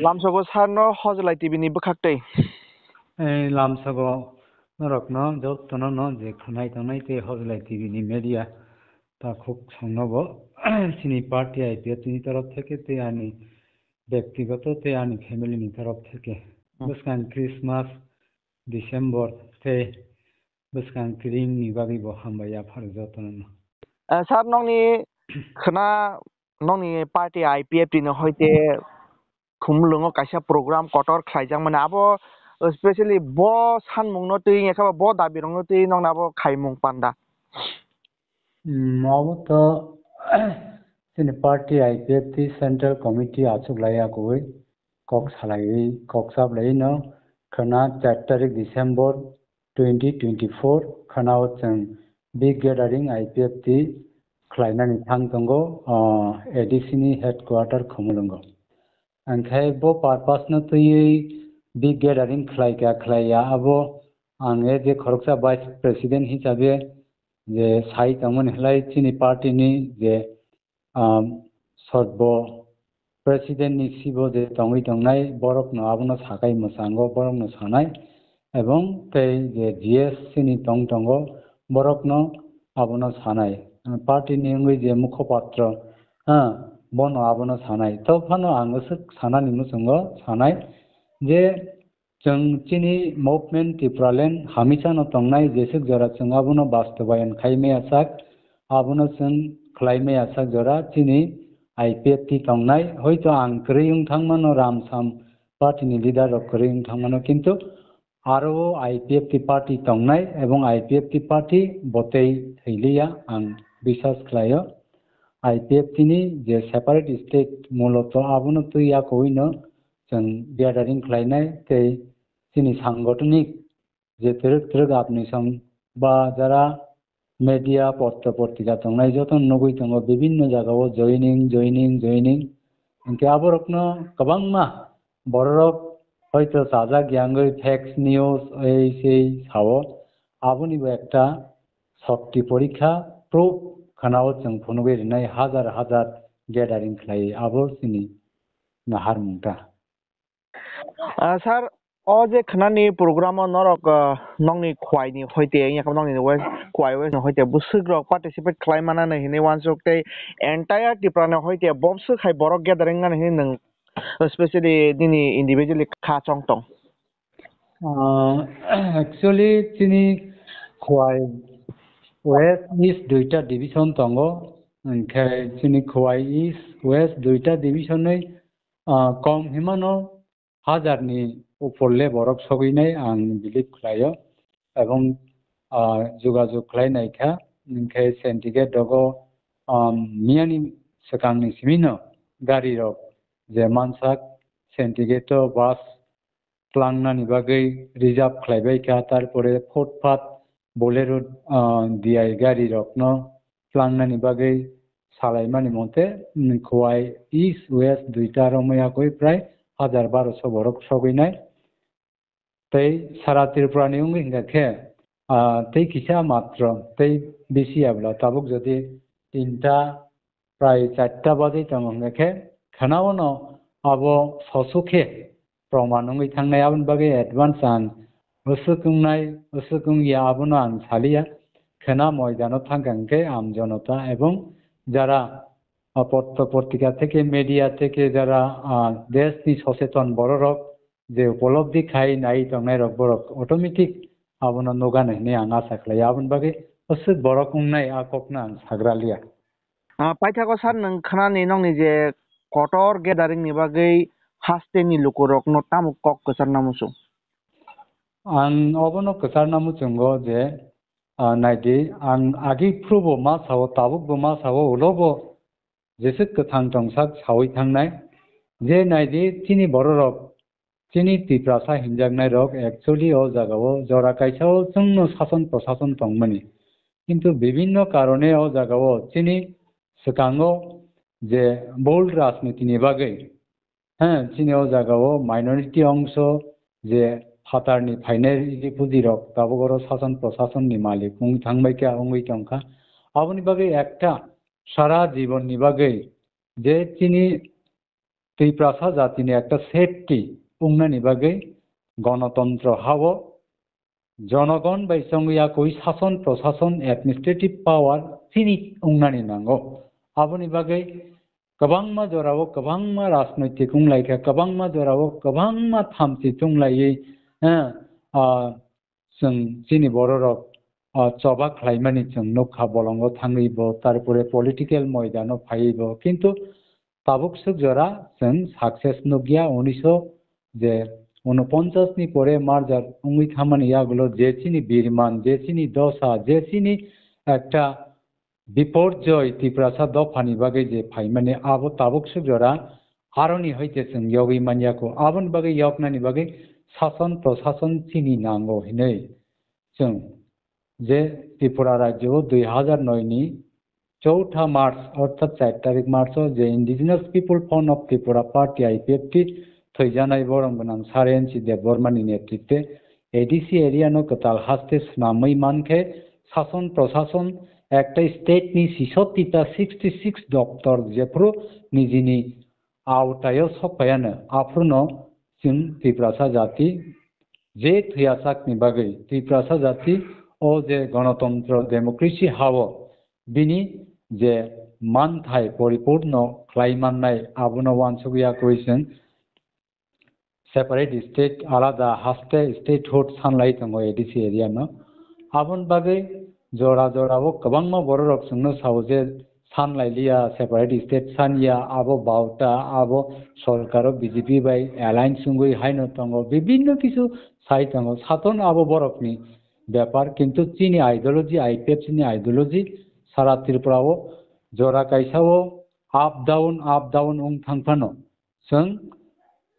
Lamsago sarno hojlai TV ni bwkhaktai. Lamsago norokno jottono no je khnai tonai te hojlai TV ni media তা খুব সম্ভব চিনি party আইপিএফনি তরফ থেকে তে আনি ব্যক্তিগত তে আনি ফ্যামিলিনি তরফ থেকে বসকান ক্রিসমাস ডিসেম্বর তে বসকান ক্রিংনি বাগি বহামবায়া ফার যতন Sar nongni khna nongni party IPF ni hoite khumlungo kaisa program kotor khlaijak mane abo especially bo sanmung no tui ekaba bo dabirong no tui nongna abo khaimung panda. মতো চিনি party IPF টি central committee আচুকলাইয়া কই cock সালাই cock সাবলাই ন খনা 4 তারিখ December 2024 Khana হচ্ছেন big gathering IPF টি খ্লাইনানি থাংতঙ্গো এডিসিনি headquarter খমুলঙ্গো ओंखाय बो पारपास न तुई big ग्यादारिंग ख्लाइया आबो आंगे जे खरकसा वाइस प्रेसिडेंट हिसाबै जे साइ तमन हलाय चिनि पार्टी नि जे सर्ब प्रेसिडेंट नि सिबो जे तंगै तंगनाय बरक न आबनो साकाय मसांगो बरक न सानाय एवं ते जे जीएस नि तंगो बरक न आबनो सानाय पार्टी नि अंगै जे मुखपात्र बन आबनो सानाय तो फानो आंगसो सानानि मुसंगो सानाय जे जों चिनि मुभमेंट टिप्रालेन हामिसा न तंगनाय जेसक जरा जों आबनो बास्तबायन खाइमे आसाक आबनो जों ख्लाइमे आसाक जरा चिनि आईपीएफ टी तंगनाय हयतो आं क्रियं थांमानो रामसाम पार्टी नि लीडर रक क्रियं थांमानो किन्तु आरो आईपीएफ टी पार्टी तंगनाय एवं आईपीएफ टी पार्टी बतै थैलिया आं विश्वास खालायो आईपीएफ टी नि जे सेपारेट स्टेट मूलत आबनो तुया कइनो जों ग्यादारिंग खालायनाय ते चिनि सांगठनिक जे तेरक आपनि सम बा जरा मीडिया पत्र पत्रिका तंगनाय जतन नगै तंगो विभिन्न जायगायाव जयनिं इनके आबरकनो गोबांमा बररक हयतो साजा गियांगै फेक्स निउज एसै सावो आबनिबो एकटा शक्ति परीक्षा प्रूफ खानाव जों फुनुबेरनाय हाजार ग्यादारिं खालाय आबो चिनि नाहार मुंता Sir o je khnani program norok nongni khwai ni hoite yakam nongni west khwai west hoite busugrok participate khlaimana na hine wansok tei entire tiprana hoite bomsu khai borok gathering na hine nang especially dini individually kha chongtong actually chini khwai west east duita division tongo ओंखाय चिनि Khowai east west दुइटा division नै कम हिमानो हाजारनि उपरले बरफ सगैनाय आं believe खालायो एवं जुगाजुग खालायनायखा ओंखाय syndicate दगो मियानि सकांनि सिमिनो गारि रक जे मानसाक syndicate बास क्लांनानि बागै रिजार्भ खालायबायखा तारपरे फुटपाथ बोलेरो दिआइ गारि रकनो क्लांनानि बागै सालायमानि मते खवाय इस्ट वेस्ट दुइटा रमया कोई प्राय 1200 बरक सगैनाय तै सारा त्रिपुरानि उंगै हिंगाखे तै किसा मात्र तै बेसियाब्ला ताबुक जदि तीनटा प्राय 4टा बादि तंगंगाखे खानावनो आबो ससुखे प्रमाण उंगै थांनाय आबन बागै एडभान्स आं उसुकुंया आबनो आं सालिया खाना मयदानो थांगांखे आम जनता एवं যারা পত্র পত্রিকা থেকে মিডিয়া থেকে যারা দেশনি সচেতন বড়রক যে উপলব্ধি খাই নাই তংনাই রক বড়ক অটোমেটিক আবন নগান হইনে আং আশা খালাই আবন বাগে অসুক বড়ক উংনাই আককনা আं সাগ্রালিয়া paithako sar nang khnani nongni je kotor gathering ni bagei hasteni lukurok no tamuk kok kesar namusu आं अबनो कसार नामु चंगो जे नाइदि आं आगि प्रुबो मा सावो ताबुकबो मा सावो उलोबो जेसे कथां तंसाक सावै थांनाय जे नाइदि चिनि बररक चिनि तिप्रासा हिंजागनाय रक एक्चुअली ओ जागाव जरा काइसाव जोंनो शासन प्रशासन तंमनि किन्तु विभिन्न कारणे ओ जागाव चिनि सकांगो जे बोल्ड राजनीतिनि बागै चिनि ओ जागाव माइनरिटी अंश जे हातारनि फाइनाल पुजिरक दाबगरो शासन प्रशासन नि मालिक उंग थांबायका उंगै तंखा आबनि बागै एकटा सारा जीवन नि बागै जे चिनि ত্রিপ্রাসা জাতিনি একটা সেফটি উংনানি বাগै গণতন্ত্র হাও জনগণ bai songya koi শাসন প্রশাসন অ্যাডমিনিস্ট্রেটিভ পাওয়ার চিনি উংনানি নাঙ্গো আবনি বাগै गोबांमा जराव गोबांमा राजनैतिक उंलाइखा गोबांमा जराव गोबांमा थामथि तुंलायै जों जोंनि बर' रक चबा खालामनानै जों नखा बलंग थाङैबो तारपरे पलिटिकल मयदानाव फायैबो किन्तु ताबुक सुजरा जों साक्सेस नुगिया 1949 नि परे मार्जार उंगै खामानि यागुलो जेसिनि बिरमान जेसिनि दशा जेसिनि একটা বিপর্যয় ত্রিপ্রাসা দফানি বাগै যে ফাইমানে আবো তাবুক সুজরা আরনি হইতে जों यगै मानियाखौ आबन बागै यगनानि बागै শাসন প্রশাসন চিনি নাঙ্গো হিनै जों যে ত্রিপুরা রাজ্য 2009 नि 4 मार्च अर्थात 4 तारिख मार्च जे indigenous people front of Tripura party IPFT थैजानाय बरं गोनां सारेनसि देबबर्मानि नेतृत्वे एडीसी एरियानो कताल हास्ते स्नामै मानखे শাসন প্রশাসন একটা স্টেট नि 66 ডক্টর যেফ্রু निजिनि आवतायाव सफायानो आफ्रुनो जों ত্রিপ্রাসা জাতি जे थैयासाकनि बागै ত্রিপ্রাসা জাতি ओ जे गणतंत्र डेमोक्रेसी हावो बिनि जे मानथाय परिपूर्ण खालामनाय आबुनो वानसुगियाखौ जों सेपारेट स्टेट आलादा हास्ते स्टेटहुड सानलाय दङ एडीसी एरियानो आबुन बागै जरा जरावो गोबांमा बर' रक जोंनो सावजे सानलायलिया सेपारेट स्टेट सानिया आबो बाउटा आबो सरकारो बीजेपी बाय एलायंस सुंगै हायनो दङ विभिन्न किछु साइ दङ सातन आबो बरकनि ব্যাপার কিন্তু चीनी आइडियोलॉजी आईपीएफसी नि आइडियोलॉजी सारा त्रिपुराव जरा काइसावो आप डाउन उं थांफानो जों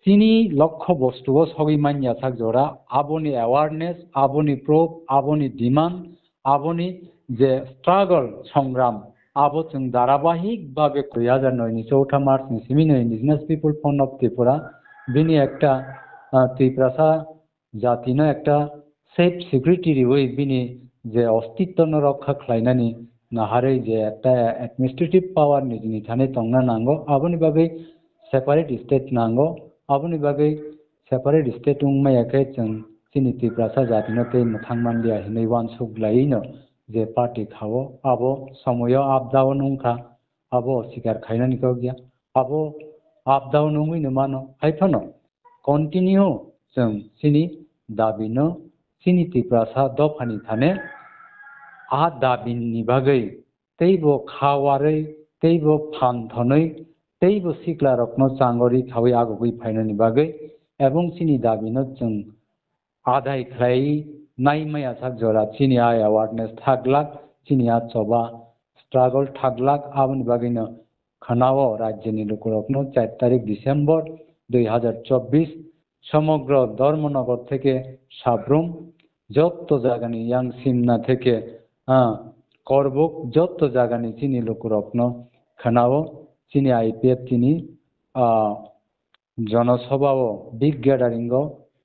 चीनी लक्ष्य बस्तुओ सगै मानिया साक जरा आबोनि अवेयरनेस आबोनि प्रूफ आबोनि डिमांड आबोनि जे स्ट्रागल संग्राम आबो जों धाराबाहिक भावे 2009 नि 4 मार्च नि सिमिनो इंडिजिनास पीपल फ्रंट ऑफ त्रिपुरा बिनि একটা ত্রিপ্রাসা জাতিनो একটা सेफ सिक्योरिटी रिवै बिनि जे अस्तित्व रक्षा खालामनानै नाहारै जे একটা एडमिनिस्ट्रेटिव पावर निजिनि थानाय दंना नांगौ आबोनि बागै सेपारेट स्टेट नांगौ आबोनि बागै सेपारेट स्टेट उंमायाखै जों जोंनि ত্রিপ্রাসা জাতিनो दै मोथांमानलिया हिनै वानसुक लायैनो जे पार्टी खावो आबो समयो आप डाउन उंखा आबो स्वीकार खालामनानै गया आबो आप डाउन उंगैनो मानो हायथनो कन्टिन्यू जों जोंनि दाबिनो चीनी ত্রিপ্রাসা दफानि थाने आ दाबिनि बागै तैबो खावारै तैबो फानथनै तैबो सिक्ला रत्न चांगरी खावै आगुबै फाइनानि बागै एवं चीनी दाबिनो जों आदाय खाय नायमाया साक जरा चीनी आ अवेयरनेस थागलाक चीनी आ चबा स्ट्रागल थागलाक आबनि बागैनो खनावो राज्यनि लोकरत्न 4 तारिख डिसेम्बर 2024 समग्र धर्मनगर থেকে সাব্রুম যত জায়গানি ইয়াং সিমনা থেকে করবুক যত জায়গানি চিনি লোকরত্ন খনাও চিনি আইপিএফ চিনি জনসভাও বিগ গ্যাদারিং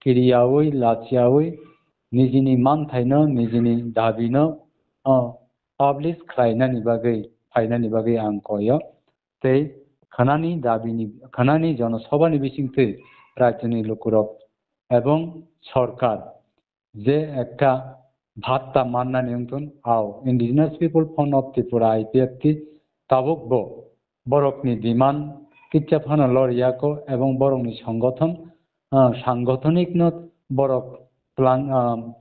কিরিয়াওই লাচিয়াওই निजिनि मानथायनो निजिनि दाबिनो पाब्लिश खालायनानि बागै आं कयो तै खनानि दाबिनि खनानि जनसभानि बिसिंथै राज्यनि लोकरक एवं सरकार जे একটা ভাত্তা মাননাनै उंथुन आव indigenous people front of Tripura IPFT ताबुकबो बरकनि डिमांड किच्छा फानो लरियाको एवं बरकनि संगठन सांगठनिक न बरक प्लान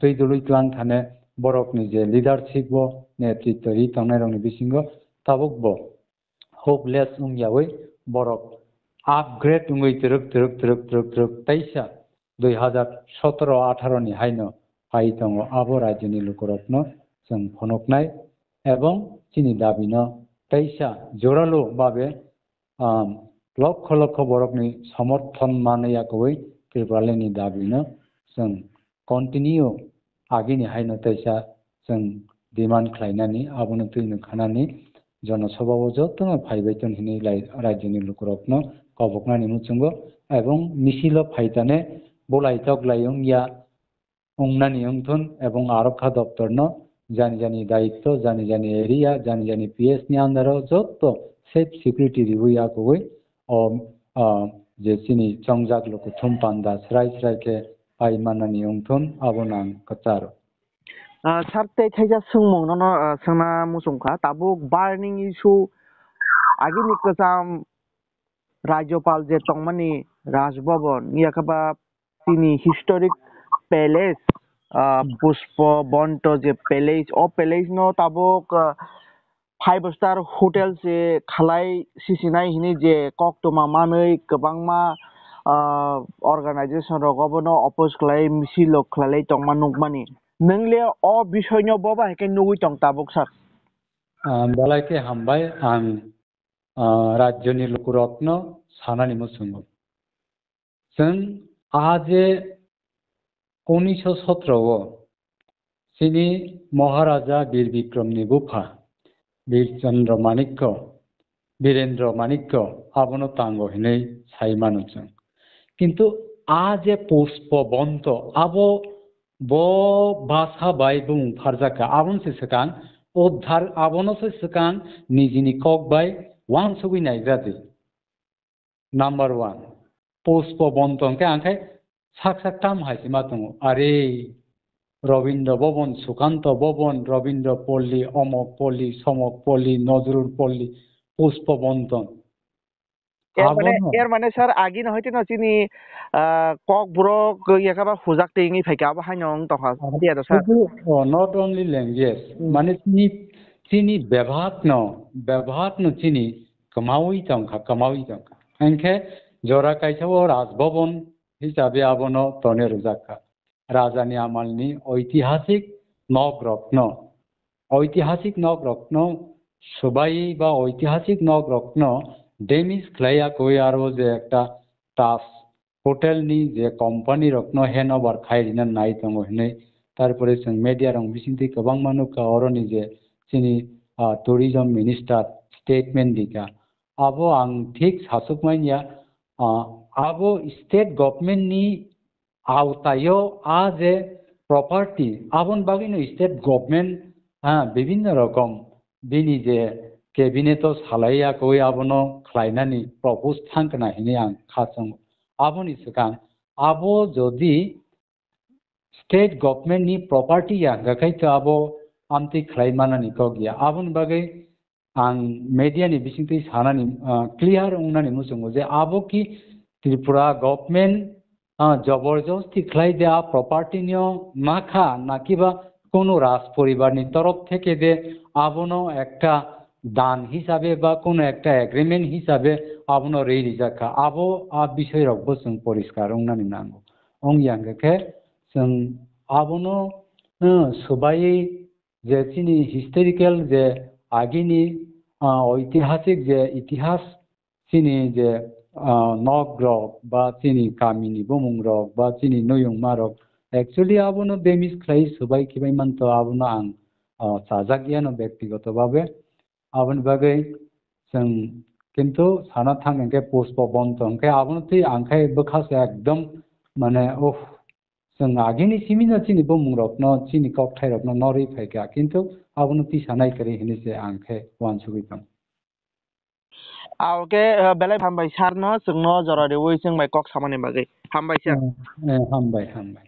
तैदुलुइ प्लान थाने बरकनि जे लीडरशिप नेतृत्व रि थांनाय रंनि बिसिंगो ताबुकबो होपलेस उंयावै बरक आपग्रेड उंगै तरक तैसा 2017-18 नि हायनो फाइ दङ आबो राज्यनि लोकरत्न जों फनकनाय एवं चिनी दाबिनो तैसा जरालो बाबे लक्ष लक्ष बरकनि समर्थन मानैयाखौै त्रिपुरानि दाबिनो जों कन्टिन्यू आगिनि हायनो तैसा जों डिमांड खालायनानै आबोनो थैनो खानानै जनसभाव जतनो फाइबायतन हिनै राज्यनि लोकरत्न कबकनानि मुचुंगो एवं मिसिलो फाइताने बोलायतक लायं या उंनानि उंथुन एवं आरक्षा दप्तरनो जानि दायित्व जानि एरिया जानि पीएस नि आन्दाराव जत सेफ सिक्योरिटी रिवैयाखौै je chini chongjak loko thumpanda srai ke paimanani ungthun abonang kacharo sarte thaija sungmung no sangna musungkha tabuk burning issue agini kasam রাজ্যপাল যে তংমানি রাজভবন ইয়াকাবা তিনি হিস্টোরিক প্যালেস পুষ্প বন্ট যে প্যালেস ও প্যালেস নো তাবক 5 স্টার হোটেল যে খালাই সিসিনাই হিনি যে কক্তমা মাनै गोबांमा organisation রগবনো oppose খালাই মিছিল খালাই তংমা নুকমানি नोंले अ बिषयनो बबा हेके नुगै तंग ताबक सार बेलायके हामबाय आं राज्यनि लुकुरत्न सानानि मुसुंगो जों आजे 1917 सिनि महाराजा बीर विक्रमनि बुफा बीरेन्द्र माणिक्य आबनो तांगो हिनै साइमानुजों किन्तु आजे पुष्प बन्त आबो bo basa bai bung farjaka abon se sekan uddhar abono se sekan nijini kok bai wan sugui nai jati number 1 pushpo bontong ke angkai sak tam haisi matung are Robindra Bhavan Sukanto Bhavan Robindra Polli Omok Polli Somok Polli Nozrul Polli pushpo bontong এর মানে sir আগি নহইতে ন চিনি cock Brock ইয়াকাবা হুজাক তেঙি ফাইকাবা হাইনং তখা দিয়া দ sir not only language মানে চিনি ব্যবহার ন চিনি কমাউই তংখা এনকে জরা কাইসাও রাজভবন হিসাবে আবনো তনে রুজাকা রাজানি আমালনি ঐতিহাসিক নগরত্ন সবাই বা ঐতিহাসিক নগরত্ন डेमिस खलाया कोई आरो जे एकटा टास होटेल नि जे कंपनी रत्न हेनोभार खाइरिना नाय दंगो हनै तारपरे जों मीडिया रं बिसिंति गोबां मानुका अरनि जे जोंनि टुरिज्म मिनिस्टार स्टेटमेंट दिका आबो आं ठीक सासुकमाइया आबो स्टेट गवर्नमेंट नि आवतायो आ जे प्रॉपर्टी आबन बागिनो स्टेट गवर्नमेंट विभिन्न रकम बिनि जे कैबिनेट सालाया कोई आबनो खलाइनानि प्रपोज थांकना हिनि आं खासं आबोनि सिगां आबो जदि स्टेट गवर्नमेंट नि प्रॉपर्टी या गखाइतो आबो आमति खलाइमानानि को गया आबोन बागै आं मीडिया नि बिसिंति सानानि क्लियर उंनानि मुसुंगो जे आबो कि त्रिपुरा गवर्नमेंट जबरदस्ती खलाइ दे आ प्रॉपर्टी नियो माखा नाकिबा कोनो राज परिवार नि तरफ থেকে दे आबनो একটা दान हिसाबे बा कोनो एकटा एग्रीमेंट हिसाबे आबनो रेडी जाका आबो आ विषय रखबो जों परिष्कार उंनानि नांगौ ओं यांगके जों आबनो सबाई जे चिनि हिस्टोरिकल जे आगिनि ऐतिहासिक जे इतिहास चिनि जे नगरक बा चिनि गामिनि बुमुंरक बा चिनि नयुंमारक एक्चुअली आबनो बेमिस खलाइ सबाई किबाइ मानतो आबनो आं साजागियानो व्यक्तिगतभावे आबन बागै जों किन्तु साना थांगे पुष्प बन्त अंके आबन थि आंखाय बखासे एकदम माने ओह जों आगिनि सिमिना चिनि बमुंरकन चिनि ककथाइरकन नरि फाइका किन्तु आबन थि सानाय करे हिनिसे आंखाय वान सुगितम आवके बेलाय हामबाय सारनो जोंनो जरा देवै जों बाय कक सामानि बागै हामबाय सार हामबाय